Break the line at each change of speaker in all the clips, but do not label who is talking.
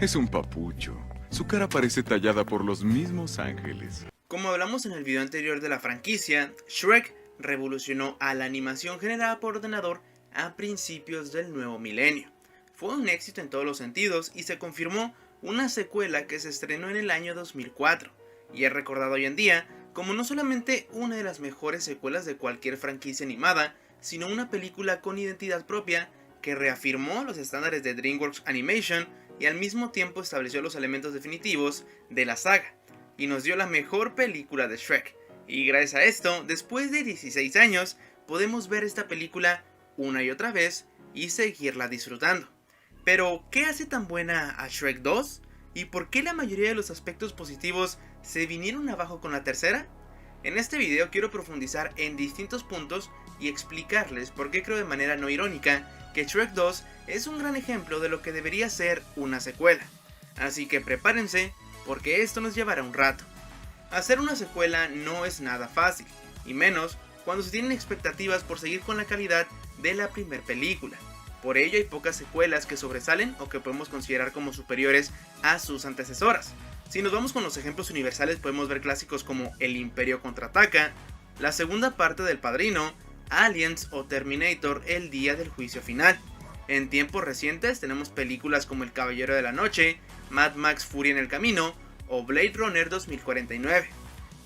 Es un papucho. Su cara parece tallada por los mismos ángeles.
Como hablamos en el video anterior de la franquicia, Shrek revolucionó a la animación generada por ordenador a principios del nuevo milenio. Fue un éxito en todos los sentidos y se confirmó una secuela que se estrenó en el año 2004 y es recordado hoy en día como no solamente una de las mejores secuelas de cualquier franquicia animada, sino una película con identidad propia que reafirmó los estándares de DreamWorks Animation y al mismo tiempo estableció los elementos definitivos de la saga, y nos dio la mejor película de Shrek. Y gracias a esto, después de 16 años, podemos ver esta película una y otra vez y seguirla disfrutando. Pero, ¿qué hace tan buena a Shrek 2? ¿Y por qué la mayoría de los aspectos positivos se vinieron abajo con la tercera? En este video quiero profundizar en distintos puntos y explicarles por qué creo de manera no irónica que Shrek 2 es un gran ejemplo de lo que debería ser una secuela. Así que prepárense, porque esto nos llevará un rato. Hacer una secuela no es nada fácil, y menos cuando se tienen expectativas por seguir con la calidad de la primera película. Por ello hay pocas secuelas que sobresalen o que podemos considerar como superiores a sus antecesoras. Si nos vamos con los ejemplos universales podemos ver clásicos como El Imperio Contraataca, la segunda parte del Padrino, Aliens o Terminator El Día del Juicio Final. En tiempos recientes tenemos películas como El Caballero de la Noche, Mad Max Furia en el Camino o Blade Runner 2049.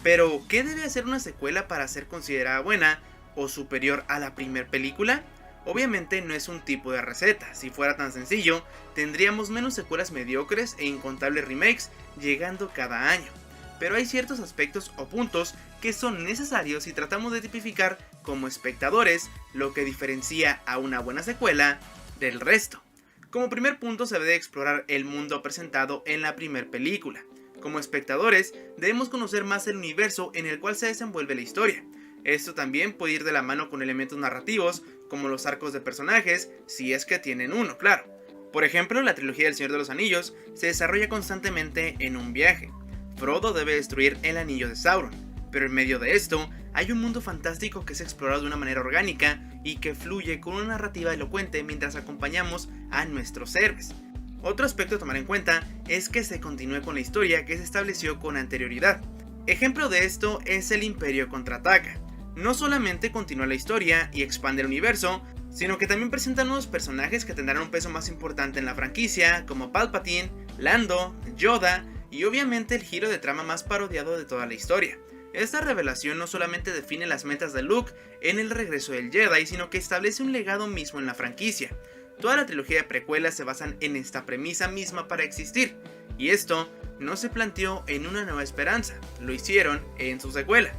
Pero, ¿qué debe hacer una secuela para ser considerada buena o superior a la primera película? Obviamente no es un tipo de receta, si fuera tan sencillo, tendríamos menos secuelas mediocres e incontables remakes llegando cada año. Pero hay ciertos aspectos o puntos que son necesarios si tratamos de tipificar como espectadores lo que diferencia a una buena secuela del resto. Como primer punto se debe explorar el mundo presentado en la primera película. Como espectadores debemos conocer más el universo en el cual se desenvuelve la historia. Esto también puede ir de la mano con elementos narrativos como los arcos de personajes, si es que tienen uno, claro. Por ejemplo, la trilogía del Señor de los Anillos se desarrolla constantemente en un viaje. Frodo debe destruir el anillo de Sauron, pero en medio de esto hay un mundo fantástico que es explorado de una manera orgánica y que fluye con una narrativa elocuente mientras acompañamos a nuestros héroes. Otro aspecto a tomar en cuenta es que se continúe con la historia que se estableció con anterioridad. Ejemplo de esto es El Imperio Contraataca. No solamente continúa la historia y expande el universo, sino que también presenta nuevos personajes que tendrán un peso más importante en la franquicia, como Palpatine, Lando, Yoda y obviamente el giro de trama más parodiado de toda la historia. Esta revelación no solamente define las metas de Luke en el regreso del Jedi, sino que establece un legado mismo en la franquicia. Toda la trilogía de precuelas se basan en esta premisa misma para existir, y esto no se planteó en Una Nueva Esperanza, lo hicieron en su secuela.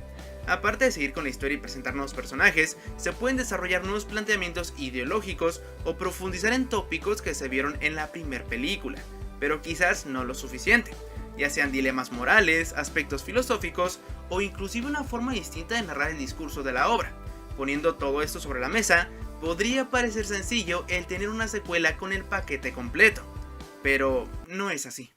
Aparte de seguir con la historia y presentar nuevos personajes, se pueden desarrollar nuevos planteamientos ideológicos o profundizar en tópicos que se vieron en la primera película, pero quizás no lo suficiente, ya sean dilemas morales, aspectos filosóficos o inclusive una forma distinta de narrar el discurso de la obra. Poniendo todo esto sobre la mesa, podría parecer sencillo el tener una secuela con el paquete completo, pero no es así.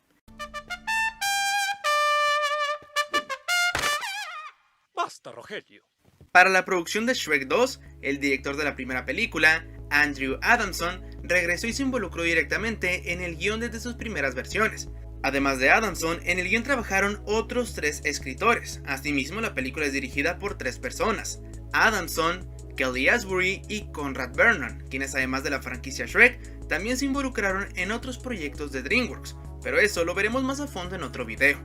Basta, Rogelio.
Para la producción de Shrek 2, el director de la primera película, Andrew Adamson, regresó y se involucró directamente en el guión desde sus primeras versiones. Además de Adamson, en el guión trabajaron otros 3 escritores. Asimismo, la película es dirigida por 3 personas: Adamson, Kelly Asbury y Conrad Vernon, quienes además de la franquicia Shrek, también se involucraron en otros proyectos de DreamWorks, pero eso lo veremos más a fondo en otro video.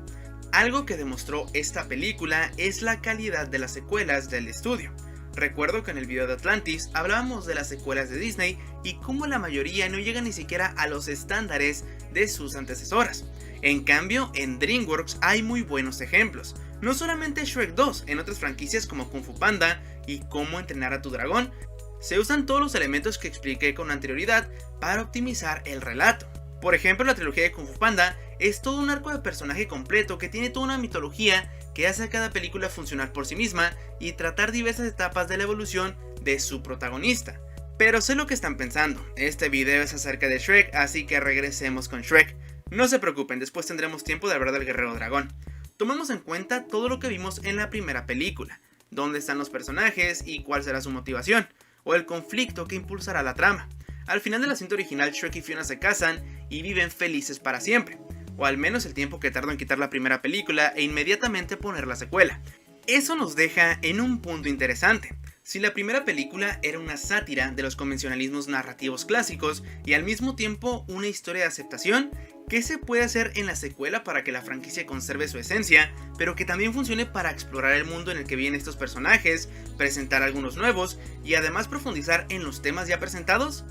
Algo que demostró esta película es la calidad de las secuelas del estudio. Recuerdo que en el video de Atlantis hablábamos de las secuelas de Disney y cómo la mayoría no llegan ni siquiera a los estándares de sus antecesoras. En cambio, en DreamWorks hay muy buenos ejemplos. No solamente Shrek 2, en otras franquicias como Kung Fu Panda y Cómo entrenar a tu dragón, se usan todos los elementos que expliqué con anterioridad para optimizar el relato. Por ejemplo, la trilogía de Kung Fu Panda es todo un arco de personaje completo que tiene toda una mitología que hace a cada película funcionar por sí misma y tratar diversas etapas de la evolución de su protagonista. Pero sé lo que están pensando, este video es acerca de Shrek, así que regresemos con Shrek. No se preocupen, después tendremos tiempo de hablar del guerrero dragón. Tomemos en cuenta todo lo que vimos en la primera película, dónde están los personajes y cuál será su motivación, o el conflicto que impulsará la trama. Al final de la cinta original, Shrek y Fiona se casan y viven felices para siempre, o al menos el tiempo que tardó en quitar la primera película e inmediatamente poner la secuela. Eso nos deja en un punto interesante. Si la primera película era una sátira de los convencionalismos narrativos clásicos y al mismo tiempo una historia de aceptación, ¿qué se puede hacer en la secuela para que la franquicia conserve su esencia, pero que también funcione para explorar el mundo en el que viven estos personajes, presentar algunos nuevos y además profundizar en los temas ya presentados?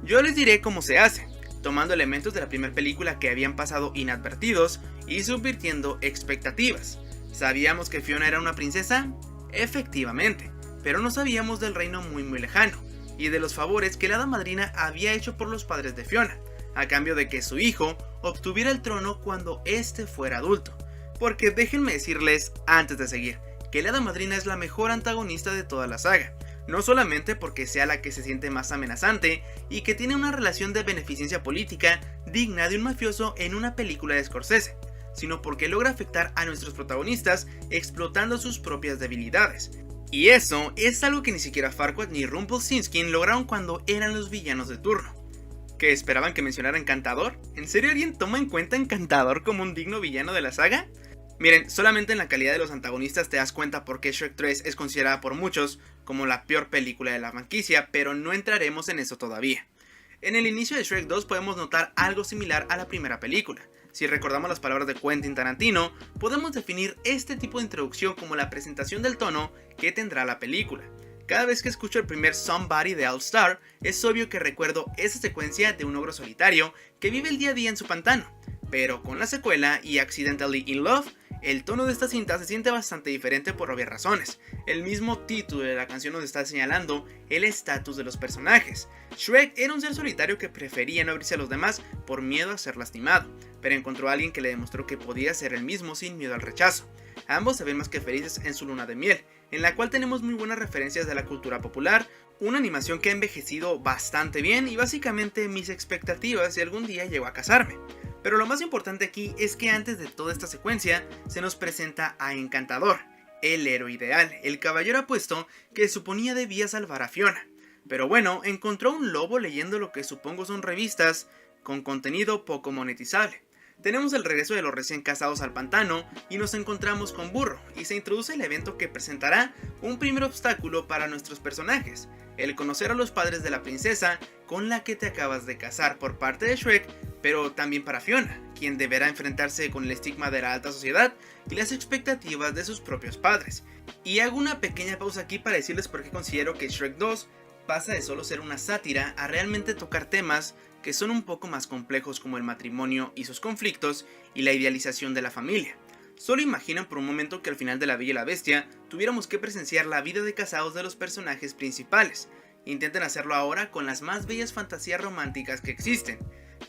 Yo les diré cómo se hace, tomando elementos de la primera película que habían pasado inadvertidos y subvirtiendo expectativas. ¿Sabíamos que Fiona era una princesa? Efectivamente, pero no sabíamos del reino muy lejano, y de los favores que la hada madrina había hecho por los padres de Fiona, a cambio de que su hijo obtuviera el trono cuando éste fuera adulto. Porque déjenme decirles, antes de seguir, que la hada madrina es la mejor antagonista de toda la saga, no solamente porque sea la que se siente más amenazante y que tiene una relación de beneficencia política digna de un mafioso en una película de Scorsese, sino porque logra afectar a nuestros protagonistas explotando sus propias debilidades. Y eso es algo que ni siquiera Farquaad ni Rumpelstiltskin lograron cuando eran los villanos de turno. ¿Qué esperaban que mencionara Encantador? ¿En serio alguien toma en cuenta Encantador como un digno villano de la saga? Miren, solamente en la calidad de los antagonistas te das cuenta por qué Shrek 3 es considerada por muchos como la peor película de la franquicia, pero no entraremos en eso todavía. En el inicio de Shrek 2 podemos notar algo similar a la primera película. Si recordamos las palabras de Quentin Tarantino, podemos definir este tipo de introducción como la presentación del tono que tendrá la película. Cada vez que escucho el primer Somebody de All Star, es obvio que recuerdo esa secuencia de un ogro solitario que vive el día a día en su pantano, pero con la secuela y Accidentally in Love, el tono de esta cinta se siente bastante diferente por obvias razones. El mismo título de la canción nos está señalando el estatus de los personajes. Shrek era un ser solitario que prefería no abrirse a los demás por miedo a ser lastimado, pero encontró a alguien que le demostró que podía ser el mismo sin miedo al rechazo. Ambos se ven más que felices en su luna de miel, en la cual tenemos muy buenas referencias de la cultura popular, una animación que ha envejecido bastante bien y básicamente mis expectativas si algún día llego a casarme. Pero lo más importante aquí es que antes de toda esta secuencia se nos presenta a Encantador, el héroe ideal, el caballero apuesto que suponía debía salvar a Fiona. Pero bueno, encontró un lobo leyendo lo que supongo son revistas con contenido poco monetizable. Tenemos el regreso de los recién casados al pantano y nos encontramos con Burro y se introduce el evento que presentará un primer obstáculo para nuestros personajes, el conocer a los padres de la princesa con la que te acabas de casar por parte de Shrek, pero también para Fiona, quien deberá enfrentarse con el estigma de la alta sociedad y las expectativas de sus propios padres. Y hago una pequeña pausa aquí para decirles por qué considero que Shrek 2 pasa de solo ser una sátira a realmente tocar temas que son un poco más complejos como el matrimonio y sus conflictos y la idealización de la familia. Solo imaginan por un momento que al final de La Bella y la Bestia tuviéramos que presenciar la vida de casados de los personajes principales. Intenten hacerlo ahora con las más bellas fantasías románticas que existen.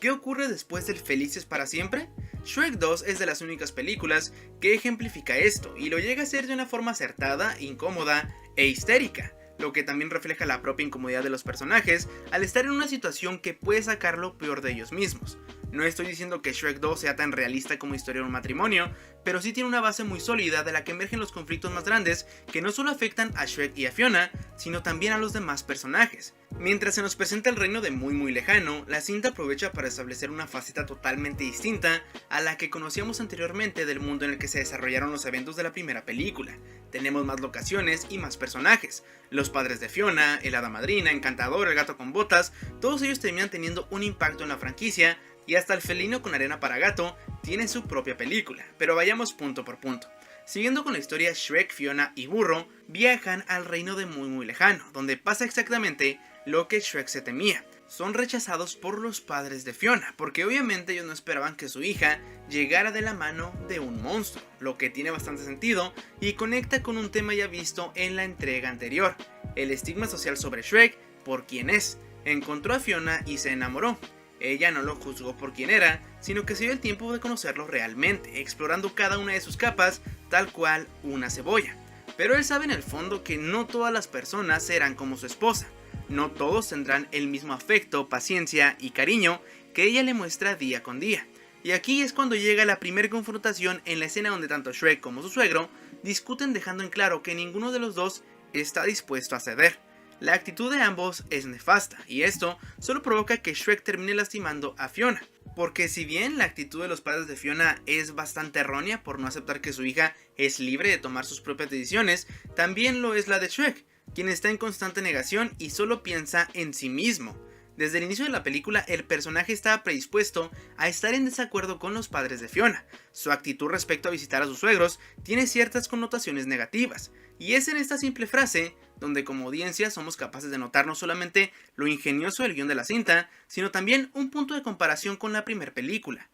¿Qué ocurre después del Felices para siempre? Shrek 2 es de las únicas películas que ejemplifica esto y lo llega a hacer de una forma acertada, incómoda e histérica, lo que también refleja la propia incomodidad de los personajes al estar en una situación que puede sacar lo peor de ellos mismos. No estoy diciendo que Shrek 2 sea tan realista como historia de un matrimonio, pero sí tiene una base muy sólida de la que emergen los conflictos más grandes que no solo afectan a Shrek y a Fiona, sino también a los demás personajes. Mientras se nos presenta el reino de muy lejano, la cinta aprovecha para establecer una faceta totalmente distinta a la que conocíamos anteriormente del mundo en el que se desarrollaron los eventos de la primera película. Tenemos más locaciones y más personajes. Los padres de Fiona, el hada madrina, Encantador, el gato con botas, todos ellos terminan teniendo un impacto en la franquicia y hasta el felino con arena para gato tiene su propia película, pero vayamos punto por punto. Siguiendo con la historia, Shrek, Fiona y Burro viajan al reino de muy lejano, donde pasa exactamente lo que Shrek se temía. Son rechazados por los padres de Fiona, porque obviamente ellos no esperaban que su hija llegara de la mano de un monstruo, lo que tiene bastante sentido y conecta con un tema ya visto en la entrega anterior, el estigma social sobre Shrek por quien es. Encontró a Fiona y se enamoró. Ella no lo juzgó por quien era, sino que se dio el tiempo de conocerlo realmente, explorando cada una de sus capas, tal cual una cebolla. Pero él sabe en el fondo que no todas las personas serán como su esposa. No todos tendrán el mismo afecto, paciencia y cariño que ella le muestra día con día. Y aquí es cuando llega la primera confrontación en la escena donde tanto Shrek como su suegro discuten dejando en claro que ninguno de los dos está dispuesto a ceder. La actitud de ambos es nefasta y esto solo provoca que Shrek termine lastimando a Fiona. porque si bien la actitud de los padres de Fiona es bastante errónea por no aceptar que su hija es libre de tomar sus propias decisiones, también lo es la de Shrek, quien está en constante negación y solo piensa en sí mismo. Desde el inicio de la película, el personaje estaba predispuesto a estar en desacuerdo con los padres de Fiona. Su actitud respecto a visitar a sus suegros tiene ciertas connotaciones negativas, y es en esta simple frase donde como audiencia somos capaces de notar no solamente lo ingenioso del guión de la cinta, sino también un punto de comparación con la primera película.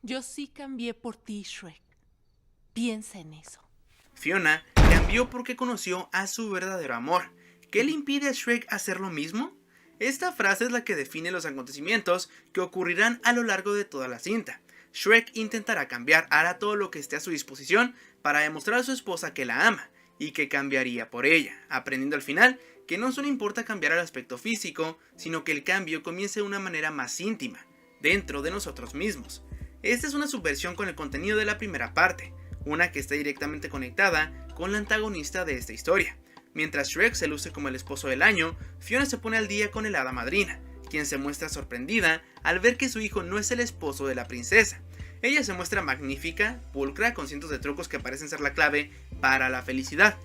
Yo sí cambié por ti, Shrek. Piensa en eso.
Fiona cambió porque conoció a su verdadero amor. ¿Qué le impide a Shrek hacer lo mismo? Esta frase es la que define los acontecimientos que ocurrirán a lo largo de toda la cinta. Shrek intentará cambiar, hará todo lo que esté a su disposición para demostrar a su esposa que la ama y que cambiaría por ella, aprendiendo al final que no solo importa cambiar el aspecto físico, sino que el cambio comience de una manera más íntima, dentro de nosotros mismos. Esta es una subversión con el contenido de la primera parte, una que está directamente conectada con la antagonista de esta historia. Mientras Shrek se luce como el esposo del año, Fiona se pone al día con el hada madrina, quien se muestra sorprendida al ver que su hijo no es el esposo de la princesa. Ella se muestra magnífica, pulcra, con cientos de trucos que parecen ser la clave para la felicidad.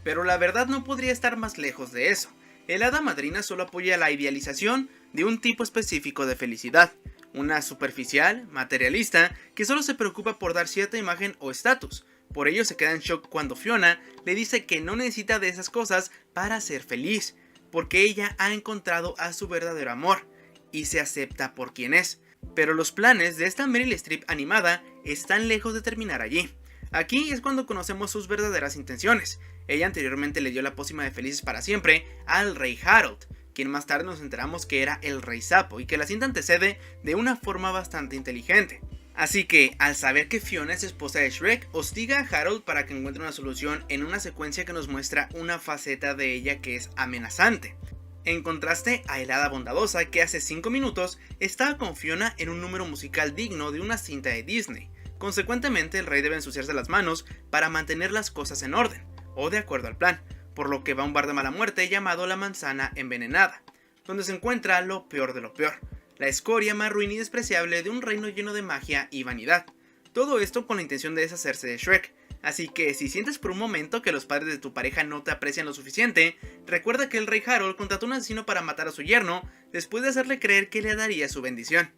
Pero la verdad no podría estar más lejos de eso. El hada madrina solo apoya la idealización de un tipo específico de felicidad, una superficial, materialista, que solo se preocupa por dar cierta imagen o estatus. Por ello se queda en shock cuando Fiona le dice que no necesita de esas cosas para ser feliz, porque ella ha encontrado a su verdadero amor y se acepta por quien es. Pero los planes de esta Meryl Streep animada están lejos de terminar allí. Aquí es cuando conocemos sus verdaderas intenciones. Ella anteriormente le dio la pócima de felices para siempre al rey Harold, quien más tarde nos enteramos que era el rey sapo y que la cinta antecede de una forma bastante inteligente. Así que, al saber que Fiona es esposa de Shrek, hostiga a Harold para que encuentre una solución en una secuencia que nos muestra una faceta de ella que es amenazante. En contraste a el hada bondadosa que hace 5 minutos estaba con Fiona en un número musical digno de una cinta de Disney. Consecuentemente, el rey debe ensuciarse las manos para mantener las cosas en orden, o de acuerdo al plan, por lo que va a un bar de mala muerte llamado La Manzana Envenenada, donde se encuentra lo peor de lo peor, la escoria más ruin y despreciable de un reino lleno de magia y vanidad. Todo esto con la intención de deshacerse de Shrek. Así que si sientes por un momento que los padres de tu pareja no te aprecian lo suficiente, recuerda que el rey Harold contrató a un asesino para matar a su yerno después de hacerle creer que le daría su bendición.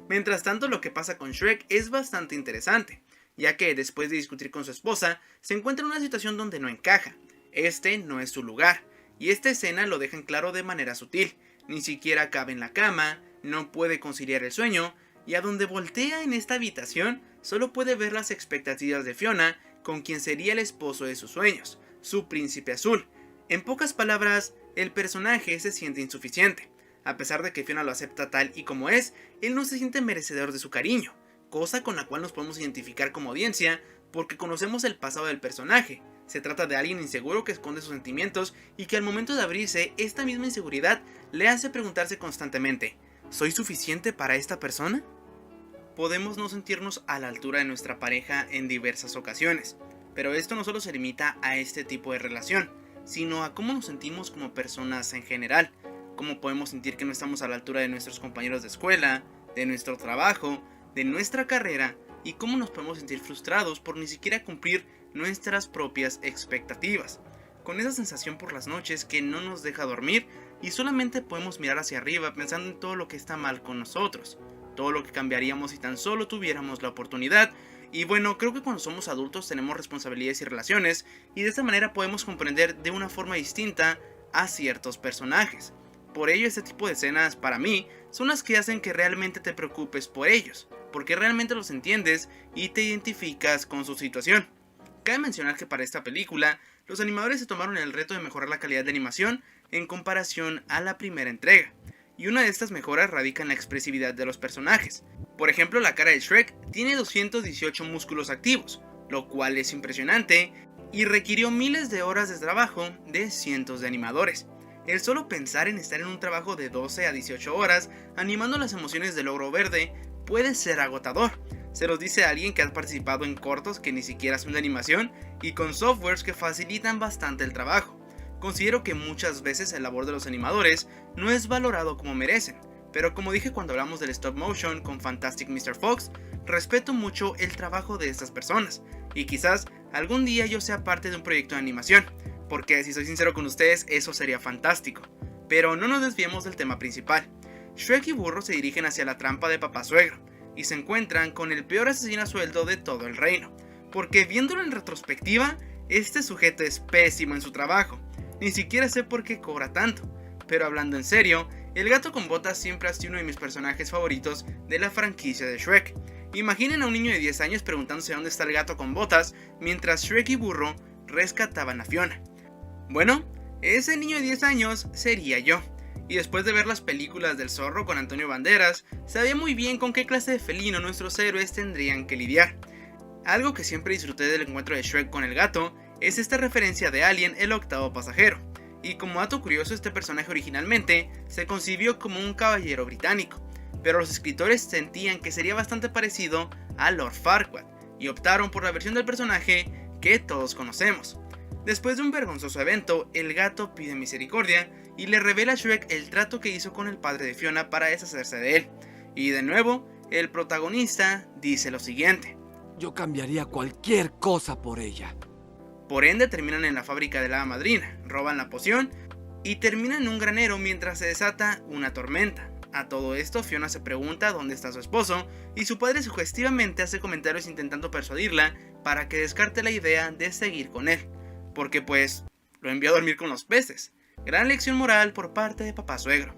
Mientras tanto, lo que pasa con Shrek es bastante interesante, ya que después de discutir con su esposa, se encuentra en una situación donde no encaja. Este no es su lugar, y esta escena lo deja en claro de manera sutil. Ni siquiera cabe en la cama, no puede conciliar el sueño, y a donde voltea en esta habitación, solo puede ver las expectativas de Fiona con quien sería el esposo de sus sueños, su príncipe azul. En pocas palabras, el personaje se siente insuficiente. A pesar de que Fiona lo acepta tal y como es, él no se siente merecedor de su cariño, cosa con la cual nos podemos identificar como audiencia porque conocemos el pasado del personaje. Se trata de alguien inseguro que esconde sus sentimientos y que al momento de abrirse, esta misma inseguridad le hace preguntarse constantemente: ¿soy suficiente para esta persona? Podemos no sentirnos a la altura de nuestra pareja en diversas ocasiones, pero esto no solo se limita a este tipo de relación, sino a cómo nos sentimos como personas en general, cómo podemos sentir que no estamos a la altura de nuestros compañeros de escuela, de nuestro trabajo, de nuestra carrera, y cómo nos podemos sentir frustrados por ni siquiera cumplir nuestras propias expectativas, con esa sensación por las noches que no nos deja dormir y solamente podemos mirar hacia arriba pensando en todo lo que está mal con nosotros, todo lo que cambiaríamos si tan solo tuviéramos la oportunidad. Y bueno, creo que cuando somos adultos tenemos responsabilidades y relaciones, y de esta manera podemos comprender de una forma distinta a ciertos personajes. Por ello, este tipo de escenas, para mí, son las que hacen que realmente te preocupes por ellos, porque realmente los entiendes y te identificas con su situación. Cabe mencionar que para esta película, los animadores se tomaron el reto de mejorar la calidad de animación en comparación a la primera entrega, y una de estas mejoras radica en la expresividad de los personajes. Por ejemplo, la cara de Shrek tiene 218 músculos activos, lo cual es impresionante y requirió miles de horas de trabajo de cientos de animadores. El solo pensar en estar en un trabajo de 12 a 18 horas animando las emociones del ogro verde puede ser agotador. Se los dice a alguien que ha participado en cortos que ni siquiera son de animación y con softwares que facilitan bastante el trabajo. Considero que muchas veces el labor de los animadores no es valorado como merecen, pero como dije cuando hablamos del stop motion con Fantastic Mr. Fox, respeto mucho el trabajo de estas personas, y quizás algún día yo sea parte de un proyecto de animación, porque si soy sincero con ustedes, eso sería fantástico. Pero no nos desviemos del tema principal. Shrek y Burro se dirigen hacia la trampa de Papá Suegro, y se encuentran con el peor asesino a sueldo de todo el reino, porque viéndolo en retrospectiva, este sujeto es pésimo en su trabajo, ni siquiera sé por qué cobra tanto. Pero hablando en serio, el gato con botas siempre ha sido uno de mis personajes favoritos de la franquicia de Shrek. Imaginen a un niño de 10 años preguntándose dónde está el gato con botas mientras Shrek y Burro rescataban a Fiona. Bueno, ese niño de 10 años sería yo, y después de ver las películas del zorro con Antonio Banderas, sabía muy bien con qué clase de felino nuestros héroes tendrían que lidiar. Algo que siempre disfruté del encuentro de Shrek con el gato es esta referencia de Alien, el octavo pasajero, y como dato curioso, este personaje originalmente se concibió como un caballero británico, pero los escritores sentían que sería bastante parecido a Lord Farquaad, y optaron por la versión del personaje que todos conocemos. Después de un vergonzoso evento, el gato pide misericordia y le revela a Shrek el trato que hizo con el padre de Fiona para deshacerse de él. Y de nuevo, el protagonista dice lo siguiente:
yo cambiaría cualquier cosa por ella.
Por ende terminan en la fábrica de la hada madrina, roban la poción y terminan en un granero mientras se desata una tormenta. A todo esto, Fiona se pregunta dónde está su esposo y su padre sugestivamente hace comentarios intentando persuadirla para que descarte la idea de seguir con él, porque pues lo envió a dormir con los peces. Gran lección moral por parte de Papá Suegro.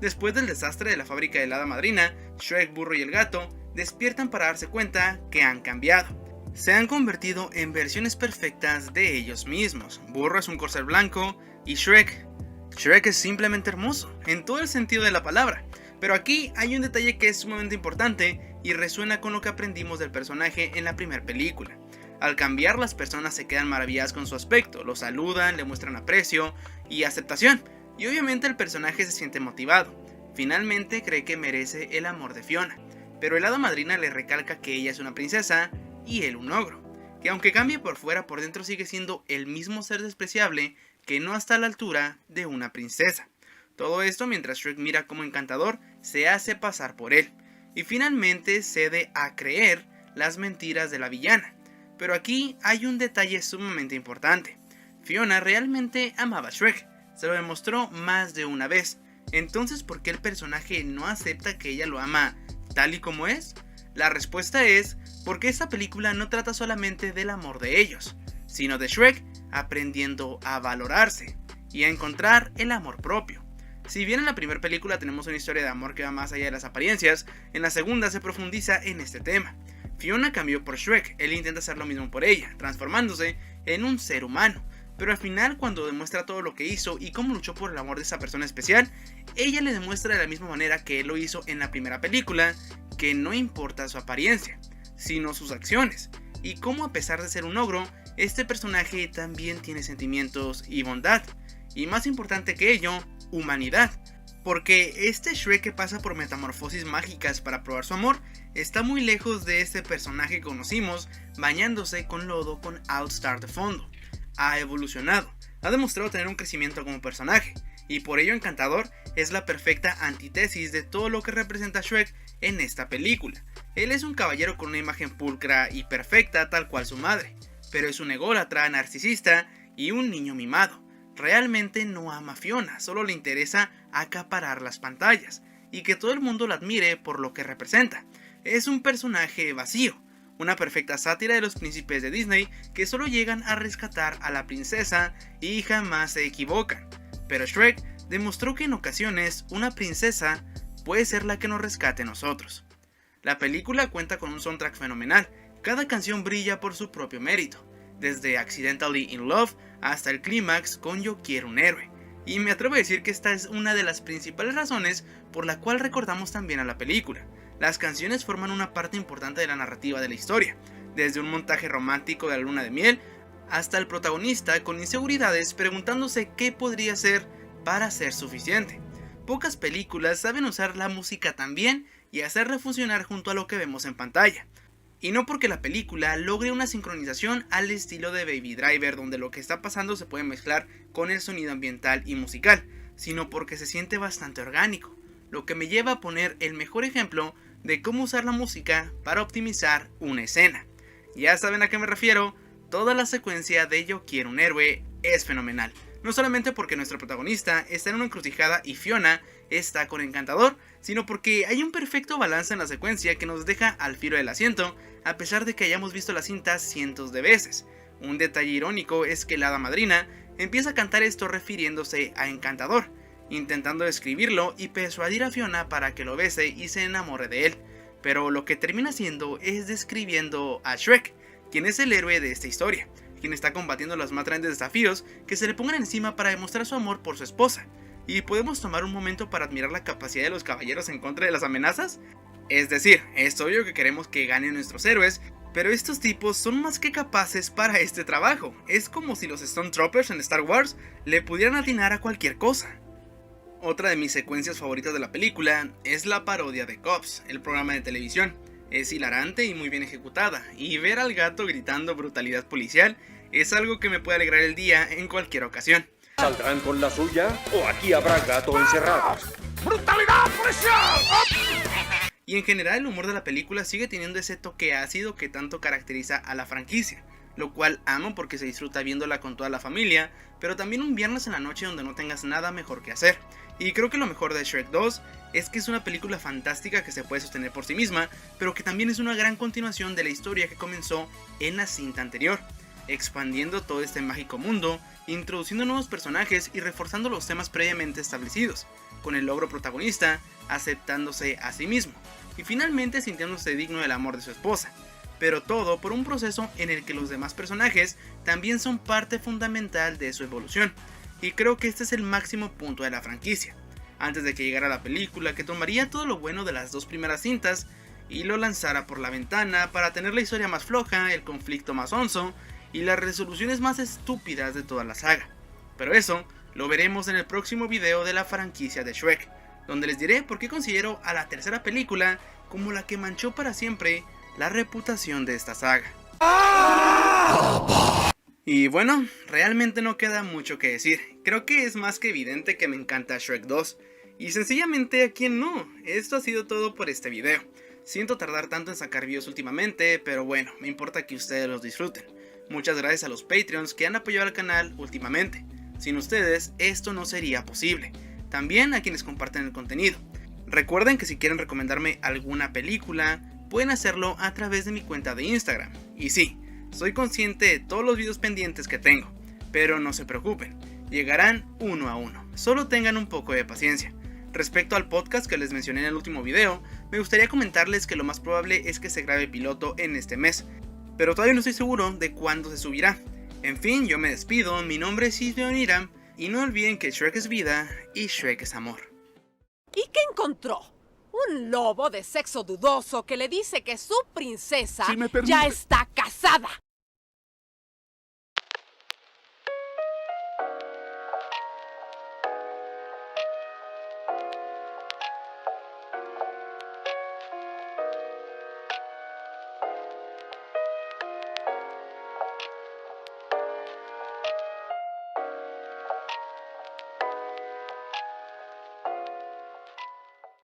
Después del desastre de la fábrica de la hada madrina, Shrek, Burro y el gato despiertan para darse cuenta que han cambiado. Se han convertido en versiones perfectas de ellos mismos. Burro es un corcel blanco y Shrek es simplemente hermoso, en todo el sentido de la palabra. Pero aquí hay un detalle que es sumamente importante y resuena con lo que aprendimos del personaje en la primera película. Al cambiar, las personas se quedan maravilladas con su aspecto, lo saludan, le muestran aprecio y aceptación, y obviamente el personaje se siente motivado. Finalmente cree que merece el amor de Fiona, pero el hada madrina le recalca que ella es una princesa y él un ogro, que aunque cambie por fuera, por dentro sigue siendo el mismo ser despreciable que no está a la altura de una princesa. Todo esto mientras Shrek mira cómo Encantador se hace pasar por él, y finalmente cede a creer las mentiras de la villana. Pero aquí hay un detalle sumamente importante. Fiona realmente amaba a Shrek, se lo demostró más de una vez. Entonces, ¿por qué el personaje no acepta que ella lo ama tal y como es? La respuesta es porque esta película no trata solamente del amor de ellos, sino de Shrek aprendiendo a valorarse y a encontrar el amor propio. Si bien en la primera película tenemos una historia de amor que va más allá de las apariencias, en la segunda se profundiza en este tema. Fiona cambió por Shrek, él intenta hacer lo mismo por ella, transformándose en un ser humano, pero al final, cuando demuestra todo lo que hizo y cómo luchó por el amor de esa persona especial, ella le demuestra de la misma manera que él lo hizo en la primera película, que no importa su apariencia, sino sus acciones, y cómo a pesar de ser un ogro, este personaje también tiene sentimientos y bondad, y más importante que ello, humanidad, porque este Shrek que pasa por metamorfosis mágicas para probar su amor, está muy lejos de este personaje que conocimos bañándose con lodo con All Star de fondo. Ha evolucionado, ha demostrado tener un crecimiento como personaje, y por ello Encantador es la perfecta antítesis de todo lo que representa Shrek en esta película. Él es un caballero con una imagen pulcra y perfecta tal cual su madre, pero es un ególatra, narcisista y un niño mimado. Realmente no ama a Fiona, solo le interesa acaparar las pantallas, y que todo el mundo la admire por lo que representa. Es un personaje vacío, una perfecta sátira de los príncipes de Disney que solo llegan a rescatar a la princesa y jamás se equivocan. Pero Shrek demostró que en ocasiones una princesa puede ser la que nos rescate a nosotros. La película cuenta con un soundtrack fenomenal, cada canción brilla por su propio mérito, desde Accidentally in Love hasta el clímax con Yo quiero un héroe, y me atrevo a decir que esta es una de las principales razones por la cual recordamos también a la película. Las canciones forman una parte importante de la narrativa de la historia, desde un montaje romántico de la luna de miel hasta el protagonista con inseguridades preguntándose qué podría hacer para ser suficiente. Pocas películas saben usar la música tan bien y hacerla funcionar junto a lo que vemos en pantalla. Y no porque la película logre una sincronización al estilo de Baby Driver, donde lo que está pasando se puede mezclar con el sonido ambiental y musical, sino porque se siente bastante orgánico. lo que me lleva a poner el mejor ejemplo de cómo usar la música para optimizar una escena. Ya saben a qué me refiero, toda la secuencia de Yo quiero un héroe es fenomenal. No solamente porque nuestro protagonista está en una encrucijada y Fiona está con Encantador, sino porque hay un perfecto balance en la secuencia que nos deja al filo del asiento, a pesar de que hayamos visto la cinta cientos de veces. Un detalle irónico es que la hada madrina empieza a cantar esto refiriéndose a Encantador, intentando describirlo y persuadir a Fiona para que lo bese y se enamore de él, pero lo que termina haciendo es describiendo a Shrek, quien es el héroe de esta historia, quien está combatiendo los más grandes desafíos que se le pongan encima para demostrar su amor por su esposa. ¿Y podemos tomar un momento para admirar la capacidad de los caballeros en contra de las amenazas? Es decir, es obvio que queremos que ganen nuestros héroes, pero estos tipos son más que capaces para este trabajo. Es como si los Stormtroopers en Star Wars le pudieran atinar a cualquier cosa. Otra de mis secuencias favoritas de la película es la parodia de Cops, el programa de televisión. Es hilarante y muy bien ejecutada, y ver al gato gritando brutalidad policial es algo que me puede alegrar el día en cualquier ocasión.
¿Saldrán con la suya o aquí habrá gato encerrado? ¡Brutalidad policial!
Y en general el humor de la película sigue teniendo ese toque ácido que tanto caracteriza a la franquicia, lo cual amo porque se disfruta viéndola con toda la familia, pero también un viernes en la noche donde no tengas nada mejor que hacer. Y creo que lo mejor de Shrek 2 es que es una película fantástica que se puede sostener por sí misma, pero que también es una gran continuación de la historia que comenzó en la cinta anterior, expandiendo todo este mágico mundo, introduciendo nuevos personajes y reforzando los temas previamente establecidos, con el logro protagonista aceptándose a sí mismo, y finalmente sintiéndose digno del amor de su esposa, pero todo por un proceso en el que los demás personajes también son parte fundamental de su evolución, y creo que este es el máximo punto de la franquicia, antes de que llegara la película que tomaría todo lo bueno de las dos primeras cintas y lo lanzara por la ventana para tener la historia más floja, el conflicto más onzo y las resoluciones más estúpidas de toda la saga. Pero eso lo veremos en el próximo video de la franquicia de Shrek, donde les diré por qué considero a la tercera película como la que manchó para siempre la reputación de esta saga. Y bueno, realmente no queda mucho que decir. Creo que es más que evidente que me encanta Shrek 2. Y sencillamente a quien no. Esto ha sido todo por este video. Siento tardar tanto en sacar videos últimamente, pero bueno, me importa que ustedes los disfruten. Muchas gracias a los Patreons que han apoyado al canal últimamente. Sin ustedes esto no sería posible. También a quienes comparten el contenido. Recuerden que si quieren recomendarme alguna película, pueden hacerlo a través de mi cuenta de Instagram. Y sí, soy consciente de todos los videos pendientes que tengo, pero no se preocupen, llegarán uno a uno, solo tengan un poco de paciencia. Respecto al podcast que les mencioné en el último video, me gustaría comentarles que lo más probable es que se grabe piloto en este mes, pero todavía no estoy seguro de cuándo se subirá. En fin, yo me despido, mi nombre es Silvio Oniram, y no olviden que Shrek es vida y Shrek es amor.
¿Y qué encontró? Un lobo de sexo dudoso que le dice que su princesa
Si me permite-
ya está casada.